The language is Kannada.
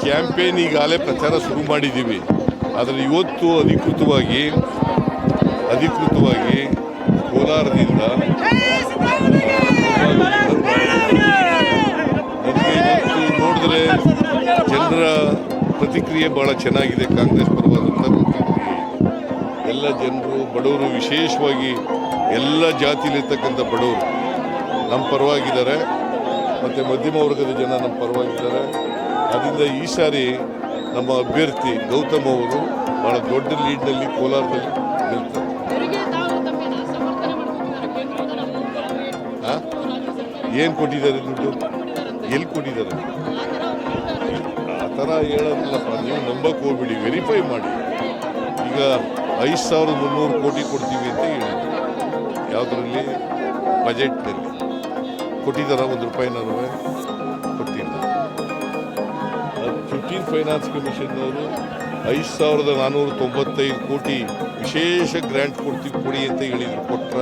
ಕ್ಯಾಂಪೇನ್ ಈಗಾಗಲೇ ಪ್ರಚಾರ ಶುರು ಮಾಡಿದ್ದೀವಿ. ಆದರೆ ಇವತ್ತು ಅಧಿಕೃತವಾಗಿ ಕೋಲಾರದಿಂದ ನನಗೆ ಇವತ್ತು ನೋಡಿದ್ರೆ ಜನರ ಪ್ರತಿಕ್ರಿಯೆ ಭಾಳ ಚೆನ್ನಾಗಿದೆ. ಕಾಂಗ್ರೆಸ್ ಪರವಾದಂಥ ಪ್ರತಿಕ್ರಿಯೆ ಇದೆ. ಎಲ್ಲ ಜನರು, ಬಡವರು, ವಿಶೇಷವಾಗಿ ಎಲ್ಲ ಜಾತಿಲಿರ್ತಕ್ಕಂಥ ಬಡವರು ನಮ್ಮ ಪರವಾಗಿದ್ದಾರೆ, ಮತ್ತು ಮಧ್ಯಮ ವರ್ಗದ ಜನ ನಮ್ಮ ಪರವಾಗಿದ್ದಾರೆ. ಅದರಿಂದ ಈ ಸಾರಿ ನಮ್ಮ ಅಭ್ಯರ್ಥಿ ಗೌತಮ್ ಅವರು ಭಾಳ ದೊಡ್ಡ ಲೀಡ್ನಲ್ಲಿ ಕೋಲಾರದಲ್ಲಿ ನಿಲ್ತಾರೆ. ಏನು ಕೊಟ್ಟಿದ್ದಾರೆ ದುಡ್ಡು? ಎಲ್ಲಿ ಕೊಟ್ಟಿದ್ದಾರೆ? ಆ ಥರ ಹೇಳೋದಿಲ್ಲಪ್ಪ, ನೀವು ನಂಬಕ್ಕೆ ಹೋಗ್ಬಿಡಿ, ವೆರಿಫೈ ಮಾಡಿ. ಈಗ 5,300 ಕೋಟಿ ಕೊಡ್ತೀವಿ ಅಂತ ಹೇಳಿದ್ರು. ಯಾವುದರಲ್ಲಿ? ಬಜೆಟ್ನಲ್ಲಿ ಕೊಟ್ಟಿದ್ದಾರ? ₹1 ಕೊಟ್ಟಿಲ್ಲ. 15 ಫೈನಾನ್ಸ್ ಕಮಿಷನ್ನವರು 5,495 ಕೋಟಿ ವಿಶೇಷ ಗ್ರ್ಯಾಂಟ್ ಕೊಡಿ ಅಂತ ಹೇಳಿದರು. ಕೊಟ್ರ